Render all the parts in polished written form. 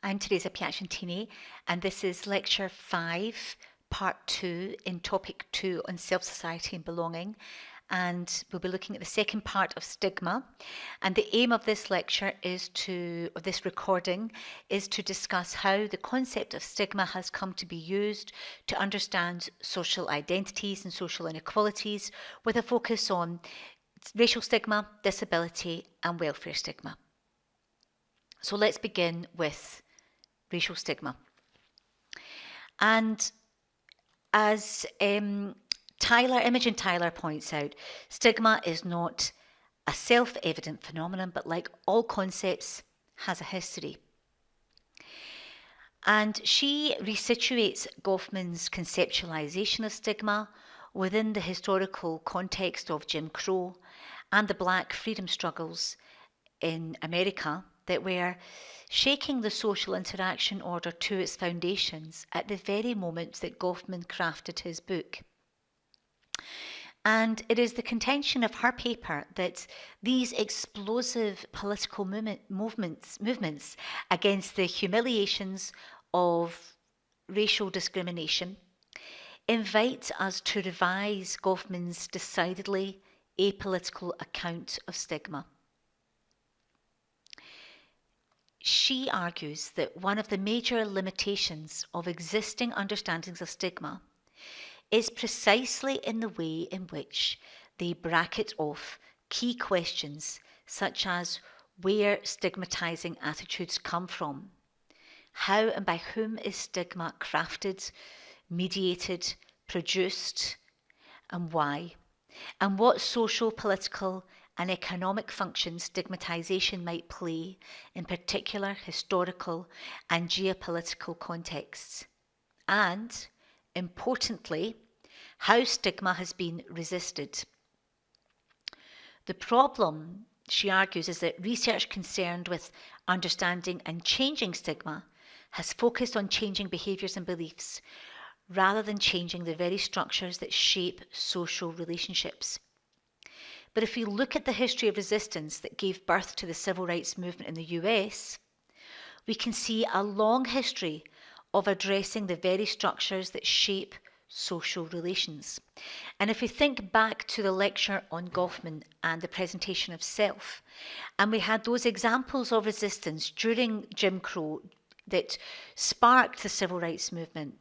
I'm Teresa Piacentini, and this is Lecture 5, Part 2, in Topic 2 on Self-Society and Belonging. And we'll be looking at the second part of stigma. And the aim of this lecture of this recording, is to discuss how the concept of stigma has come to be used to understand social identities and social inequalities, with a focus on racial stigma, disability, and welfare stigma. So let's begin with racial stigma. And as Imogen Tyler points out, stigma is not a self-evident phenomenon, but like all concepts, has a history. And she resituates Goffman's conceptualization of stigma within the historical context of Jim Crow and the Black freedom struggles in America that were shaking the social interaction order to its foundations at the very moment that Goffman crafted his book. And it is the contention of her paper that these explosive political movements against the humiliations of racial discrimination invite us to revise Goffman's decidedly apolitical account of stigma. She argues that one of the major limitations of existing understandings of stigma is precisely in the way in which they bracket off key questions such as where stigmatizing attitudes come from, how and by whom is stigma crafted, mediated, produced, and why, and what social, political, and economic function stigmatization might play in particular historical and geopolitical contexts, and, importantly, how stigma has been resisted. The problem, she argues, is that research concerned with understanding and changing stigma has focused on changing behaviours and beliefs rather than changing the very structures that shape social relationships. But if we look at the history of resistance that gave birth to the civil rights movement in the US, we can see a long history of addressing the very structures that shape social relations. And if we think back to the lecture on Goffman and the presentation of self, and we had those examples of resistance during Jim Crow that sparked the civil rights movement,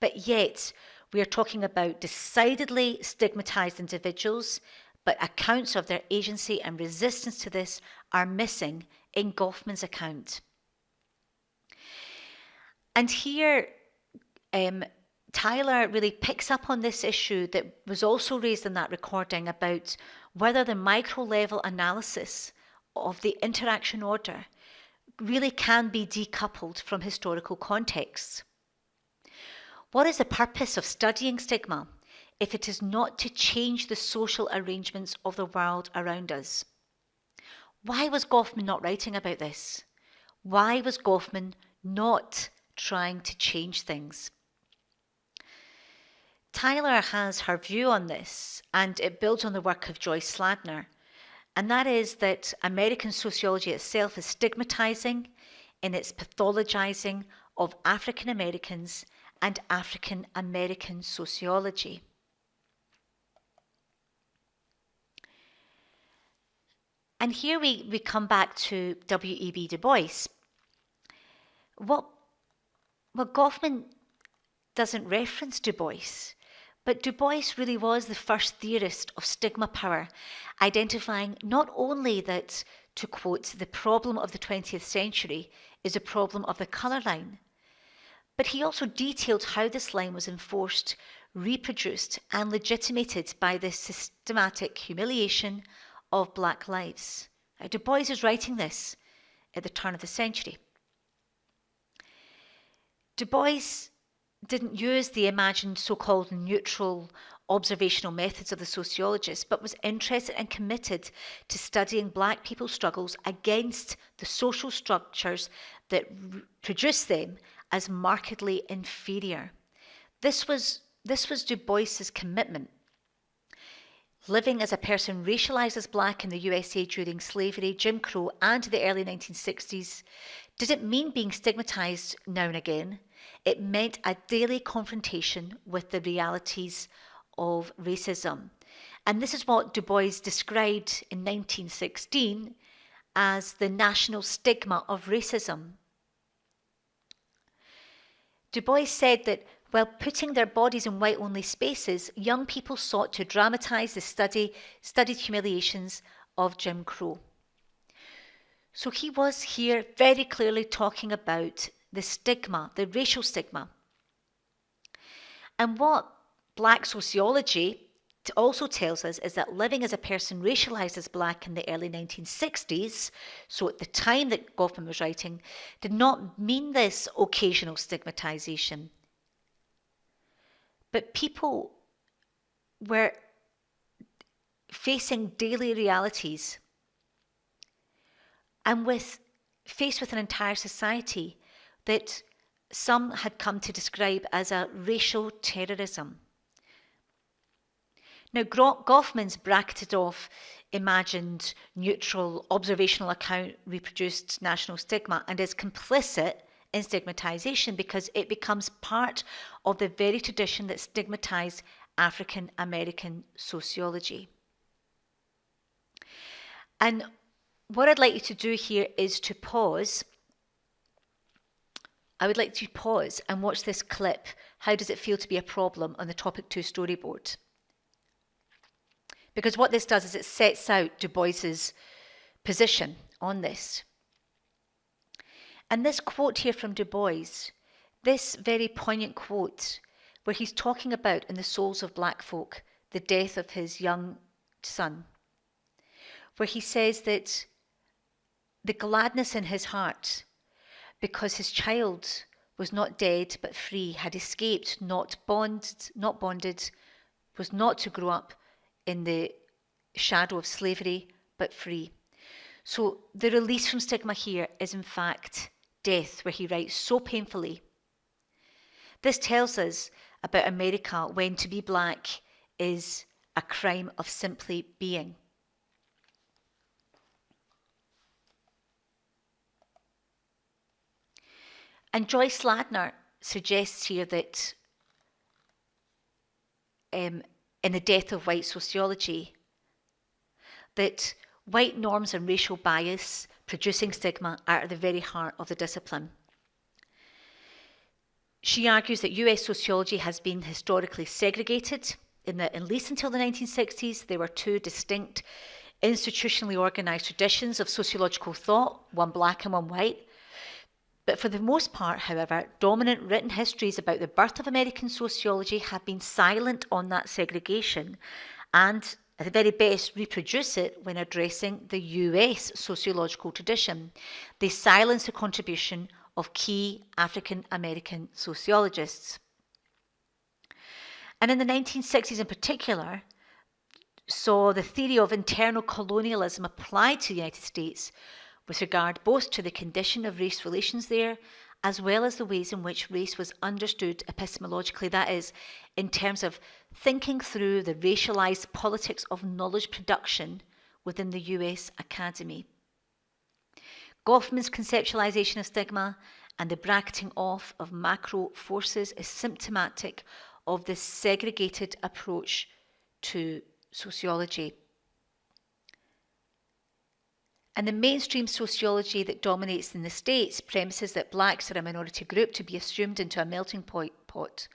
but yet we are talking about decidedly stigmatized individuals, but accounts of their agency and resistance to this are missing in Goffman's account. And here, Tyler really picks up on this issue that was also raised in that recording about whether the micro-level analysis of the interaction order really can be decoupled from historical contexts. What is the purpose of studying stigma if it is not to change the social arrangements of the world around us? Why was Goffman not writing about this? Why was Goffman not trying to change things? Tyler has her view on this, and it builds on the work of Joyce Sladner, and that is that American sociology itself is stigmatizing in its pathologizing of African Americans and African American sociology. And here we come back to W.E.B. Du Bois. What Goffman doesn't reference Du Bois, but Du Bois really was the first theorist of stigma power, identifying not only that, to quote, the problem of the 20th century is a problem of the colour line, but he also detailed how this line was enforced, reproduced, and legitimated by the systematic humiliation of black lives. Du Bois is writing this at the turn of the century. Du Bois didn't use the imagined so-called neutral observational methods of the sociologist, but was interested and committed to studying black people's struggles against the social structures that produce them as markedly inferior. This was Du Bois's commitment. Living as a person racialized as black in the USA during slavery, Jim Crow, and the early 1960s, Did it mean being stigmatized now and again? It meant a daily confrontation with the realities of racism. And this is what Du Bois described in 1916 as the national stigma of racism. Du Bois said that while putting their bodies in white-only spaces, young people sought to dramatize the studied humiliations of Jim Crow. So he was here very clearly talking about the stigma, the racial stigma. And what black sociology also tells us is that living as a person racialized as black in the early 1960s, so at the time that Goffman was writing, did not mean this occasional stigmatization. But people were facing daily realities and faced with an entire society that some had come to describe as a racial terrorism. Now, Goffman's bracketed off, imagined, neutral, observational account reproduced national stigma and is complicit in stigmatization because it becomes part of the very tradition that stigmatized African American sociology. And what I'd like you to do here is to pause. I would like to pause and watch this clip. How does it feel to be a problem on the Topic 2 storyboard? Because what this does is it sets out Du Bois's position on this. And this quote here from Du Bois, this very poignant quote, where he's talking about in the souls of black folk the death of his young son, where he says that the gladness in his heart, because his child was not dead but free, had escaped, not bonded, was not to grow up in the shadow of slavery but free. So the release from stigma here is in fact death, where he writes so painfully. This tells us about America when to be black is a crime of simply being. And Joyce Ladner suggests here that in The Death of White Sociology, that white norms and racial bias producing stigma are at the very heart of the discipline. She argues that US sociology has been historically segregated. At least until the 1960s, there were two distinct institutionally organized traditions of sociological thought, one black and one white. But for the most part, however, dominant written histories about the birth of American sociology have been silent on that segregation and, at the very best, reproduce it when addressing the US sociological tradition. They silence the contribution of key African American sociologists. And in the 1960s in particular, saw the theory of internal colonialism applied to the United States with regard both to the condition of race relations there, as well as the ways in which race was understood epistemologically, that is, in terms of thinking through the racialized politics of knowledge production within the US Academy. Goffman's conceptualization of stigma and the bracketing off of macro forces is symptomatic of this segregated approach to sociology. And the mainstream sociology that dominates in the States premises that blacks are a minority group to be assumed into a melting pot,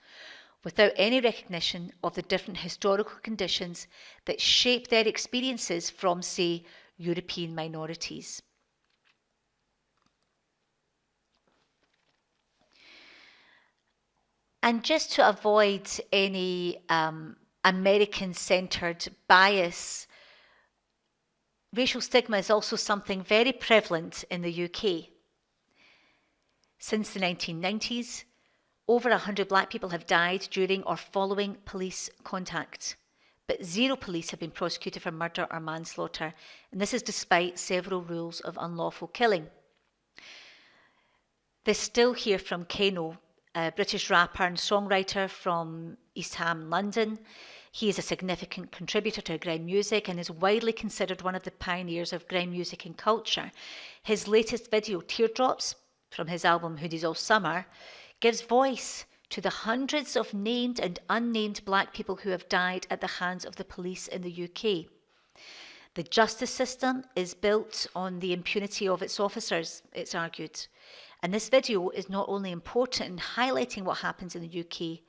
without any recognition of the different historical conditions that shape their experiences from, say, European minorities. And just to avoid any American-centered bias, racial stigma is also something very prevalent in the UK. Since the 1990s, over 100 black people have died during or following police contact, but 0 police have been prosecuted for murder or manslaughter, and this is despite several rules of unlawful killing. This still here from Kano, a British rapper and songwriter from East Ham, London. He is a significant contributor to grime music and is widely considered one of the pioneers of grime music and culture. His latest video, Teardrops, from his album Hoodies All Summer, gives voice to the hundreds of named and unnamed black people who have died at the hands of the police in the UK. The justice system is built on the impunity of its officers, it's argued. And this video is not only important in highlighting what happens in the UK,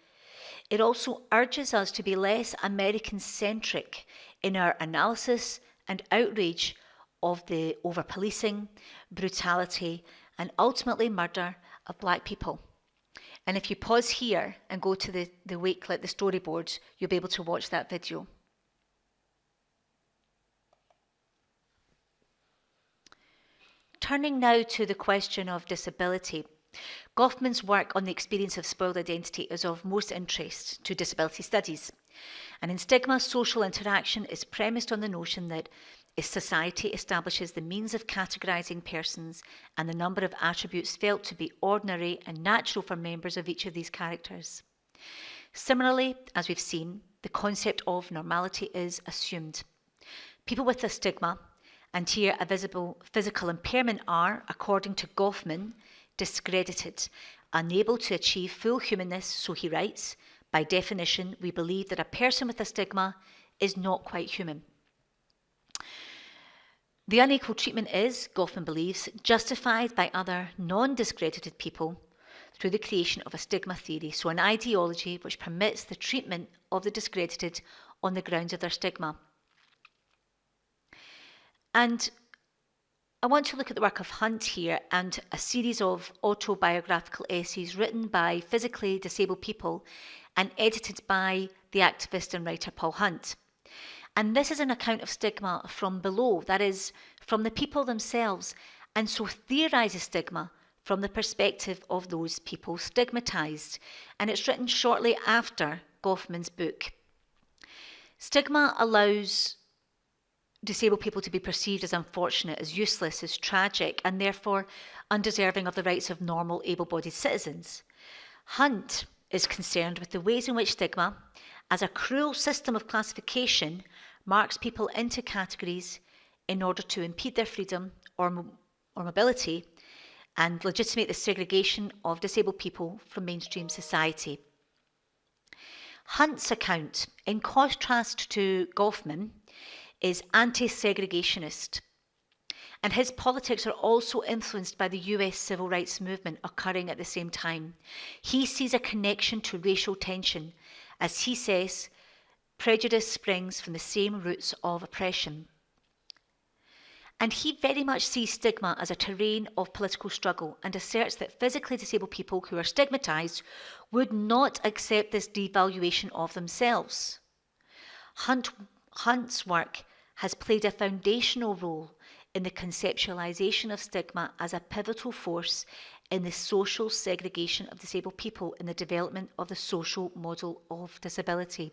it also urges us to be less American-centric in our analysis and outrage of the over-policing, brutality, and ultimately murder of black people. And if you pause here and go to the wait clip, the storyboard, you'll be able to watch that video. Turning now to the question of disability, Goffman's work on the experience of spoiled identity is of most interest to disability studies. And in Stigma, social interaction is premised on the notion that society establishes the means of categorising persons and the number of attributes felt to be ordinary and natural for members of each of these characters. Similarly, as we've seen, the concept of normality is assumed. People with a stigma, and here a visible physical impairment, are, according to Goffman, discredited, unable to achieve full humanness, so he writes, by definition, we believe that a person with a stigma is not quite human. The unequal treatment is, Goffman believes, justified by other non-discredited people through the creation of a stigma theory, so an ideology which permits the treatment of the discredited on the grounds of their stigma. And I want to look at the work of Hunt here and a series of autobiographical essays written by physically disabled people and edited by the activist and writer Paul Hunt. And this is an account of stigma from below, that is, from the people themselves, and so theorises stigma from the perspective of those people stigmatised. And it's written shortly after Goffman's book. Stigma allows disabled people to be perceived as unfortunate, as useless, as tragic, and therefore undeserving of the rights of normal able-bodied citizens. Hunt is concerned with the ways in which stigma, as a cruel system of classification, marks people into categories in order to impede their freedom or mobility and legitimate the segregation of disabled people from mainstream society. Hunt's account, in contrast to Goffman, is anti-segregationist, and his politics are also influenced by the US civil rights movement occurring at the same time. He sees a connection to racial tension. As he says, prejudice springs from the same roots of oppression. And he very much sees stigma as a terrain of political struggle and asserts that physically disabled people who are stigmatised would not accept this devaluation of themselves. Hunt's work has played a foundational role in the conceptualisation of stigma as a pivotal force in the social segregation of disabled people in the development of the social model of disability.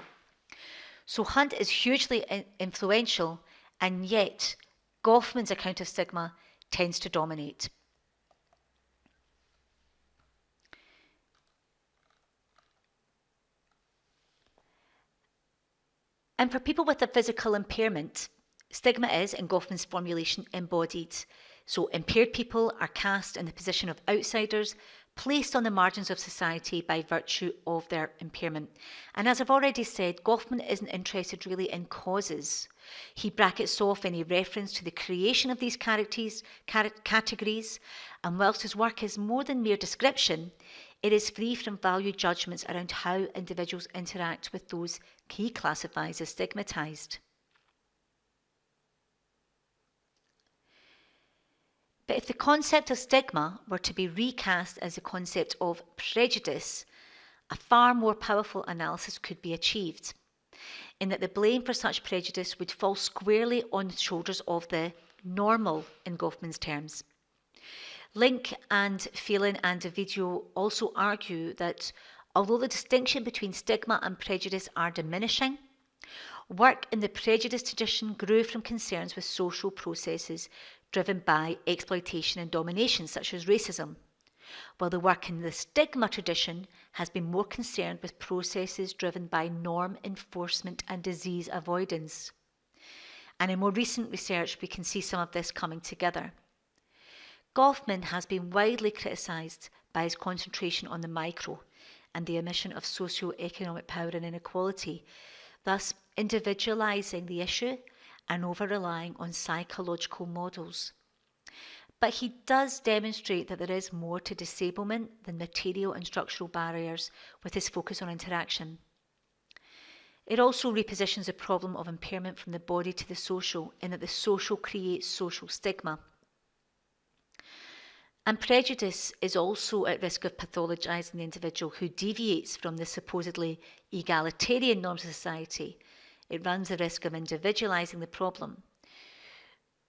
So Hunt is hugely influential, and yet Goffman's account of stigma tends to dominate. And for people with a physical impairment, stigma is, in Goffman's formulation, embodied. So impaired people are cast in the position of outsiders, placed on the margins of society by virtue of their impairment. And as I've already said, Goffman isn't interested really in causes. He brackets off any reference to the creation of these categories, and whilst his work is more than mere description, it is free from value judgments around how individuals interact with those he classifies as stigmatised. But if the concept of stigma were to be recast as the concept of prejudice, a far more powerful analysis could be achieved, in that the blame for such prejudice would fall squarely on the shoulders of the normal, in Goffman's terms. Link and Phelan and Davidio also argue that although the distinction between stigma and prejudice are diminishing, work in the prejudice tradition grew from concerns with social processes driven by exploitation and domination, such as racism, while the work in the stigma tradition has been more concerned with processes driven by norm enforcement and disease avoidance. And in more recent research, we can see some of this coming together. Goffman has been widely criticised by his concentration on the micro and the omission of socio-economic power and inequality, thus individualising the issue and over-relying on psychological models. But he does demonstrate that there is more to disablement than material and structural barriers with his focus on interaction. It also repositions the problem of impairment from the body to the social, in that the social creates social stigma. And prejudice is also at risk of pathologising the individual who deviates from the supposedly egalitarian norms of society. It runs the risk of individualising the problem.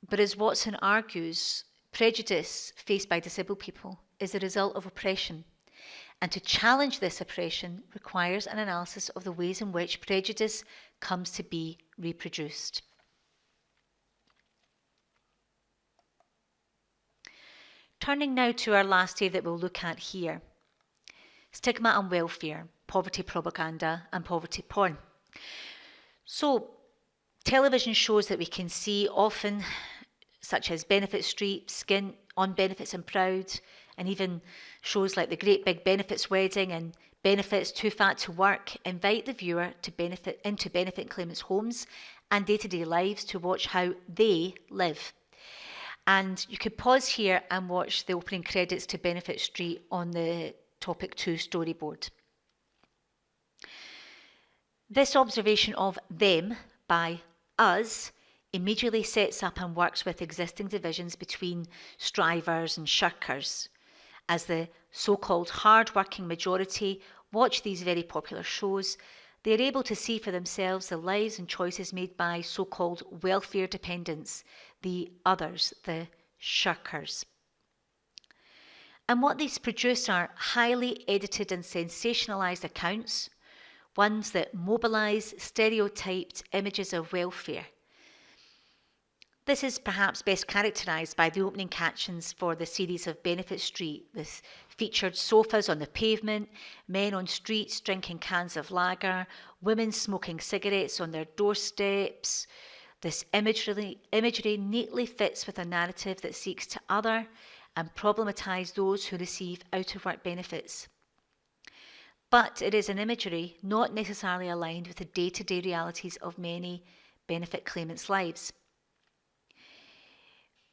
But as Watson argues, prejudice faced by disabled people is the result of oppression. And to challenge this oppression requires an analysis of the ways in which prejudice comes to be reproduced. Turning now to our last area that we'll look at here. Stigma and welfare, poverty propaganda and poverty porn. So, television shows that we can see often, such as Benefit Street, Skin, On Benefits and Proud, and even shows like The Great Big Benefits Wedding and Benefits Too Fat to Work, invite the viewer into benefit claimants' homes and day-to-day lives to watch how they live. And you could pause here and watch the opening credits to Benefit Street on the Topic 2 storyboard. This observation of them by us immediately sets up and works with existing divisions between strivers and shirkers. As the so-called hard-working majority watch these very popular shows, they are able to see for themselves the lives and choices made by so-called welfare dependents, the others, the shirkers. And what these produce are highly edited and sensationalised accounts, ones that mobilise stereotyped images of welfare. This is perhaps best characterised by the opening captions for the series of Benefit Street, with featured sofas on the pavement, men on streets drinking cans of lager, women smoking cigarettes on their doorsteps. This imagery neatly fits with a narrative that seeks to other and problematise those who receive out-of-work benefits. But it is an imagery not necessarily aligned with the day-to-day realities of many benefit claimants' lives.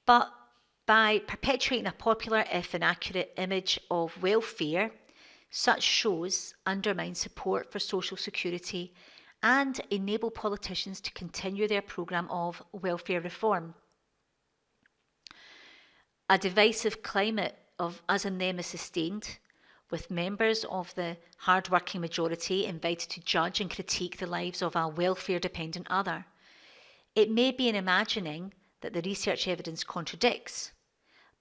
But by perpetuating a popular, if inaccurate, image of welfare, such shows undermine support for social security and enable politicians to continue their programme of welfare reform. A divisive climate of us and them is sustained, with members of the hard-working majority invited to judge and critique the lives of a welfare-dependent other. It may be an imagining that the research evidence contradicts,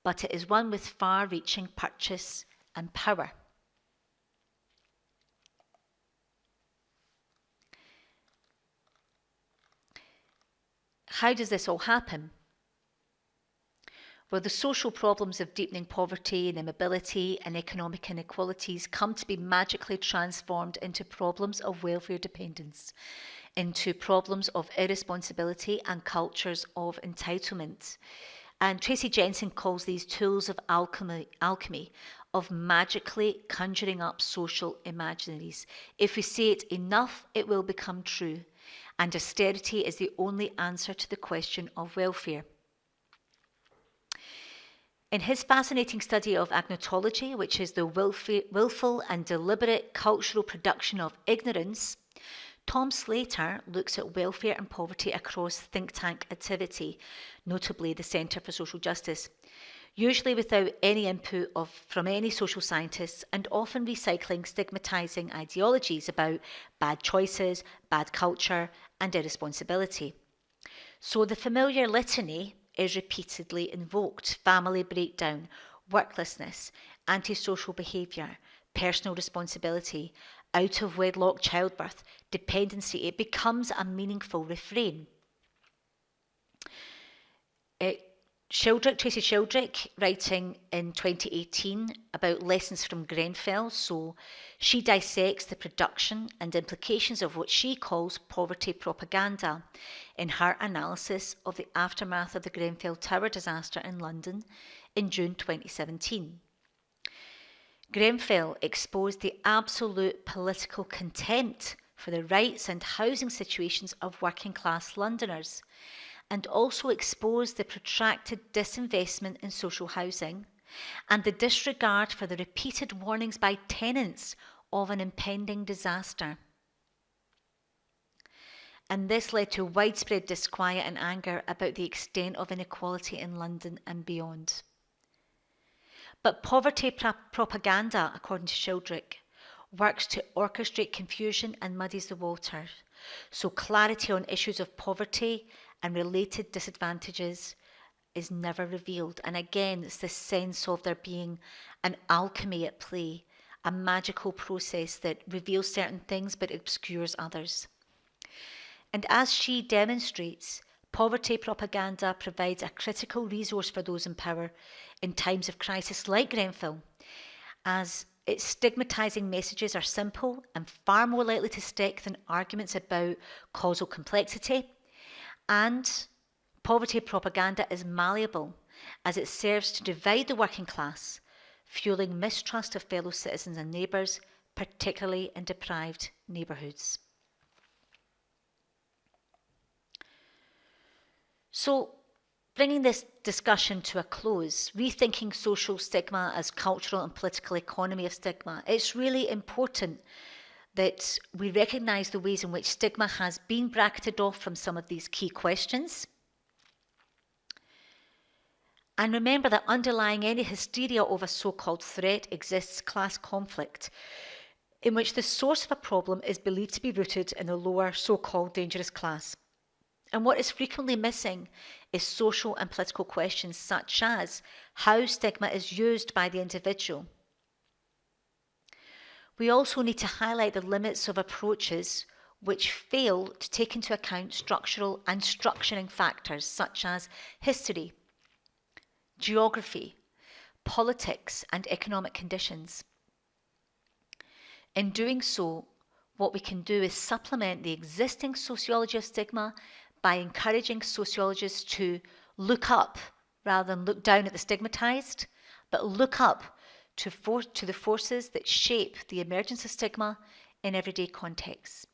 but it is one with far-reaching purchase and power. How does this all happen? Well, the social problems of deepening poverty and immobility and economic inequalities come to be magically transformed into problems of welfare dependence, into problems of irresponsibility and cultures of entitlement. And Tracy Jensen calls these tools of alchemy of magically conjuring up social imaginaries. If we say it enough, it will become true. And austerity is the only answer to the question of welfare. In his fascinating study of agnotology, which is the willful and deliberate cultural production of ignorance, Tom Slater looks at welfare and poverty across think tank activity, notably the Centre for Social Justice, usually without any input from any social scientists, and often recycling stigmatising ideologies about bad choices, bad culture and irresponsibility. So the familiar litany is repeatedly invoked: family breakdown, worklessness, antisocial behaviour, personal responsibility, out-of-wedlock childbirth, dependency. It becomes a meaningful refrain. Tracy Childrick, writing in 2018 about lessons from Grenfell, so she dissects the production and implications of what she calls poverty propaganda in her analysis of the aftermath of the Grenfell Tower disaster in London in June 2017. Grenfell exposed the absolute political contempt for the rights and housing situations of working class Londoners, and also exposed the protracted disinvestment in social housing and the disregard for the repeated warnings by tenants of an impending disaster. And this led to widespread disquiet and anger about the extent of inequality in London and beyond. But poverty propaganda, according to Shildrick, works to orchestrate confusion and muddies the water, so clarity on issues of poverty and related disadvantages is never revealed. And again, it's this sense of there being an alchemy at play, a magical process that reveals certain things but obscures others. And as she demonstrates, poverty propaganda provides a critical resource for those in power in times of crisis like Grenfell, as its stigmatising messages are simple and far more likely to stick than arguments about causal complexity. And poverty propaganda is malleable, as it serves to divide the working class, fueling mistrust of fellow citizens and neighbours, particularly in deprived neighbourhoods. So, bringing this discussion to a close, rethinking social stigma as cultural and political economy of stigma, it's really important that we recognise the ways in which stigma has been bracketed off from some of these key questions. And remember that underlying any hysteria of a so-called threat exists class conflict, in which the source of a problem is believed to be rooted in the lower so-called dangerous class. And what is frequently missing is social and political questions such as how stigma is used by the individual. We also need to highlight the limits of approaches which fail to take into account structural and structuring factors such as history, geography, politics, and economic conditions. In doing so, what we can do is supplement the existing sociology of stigma by encouraging sociologists to look up rather than look down at the stigmatized, but look up to the forces that shape the emergence of stigma in everyday contexts.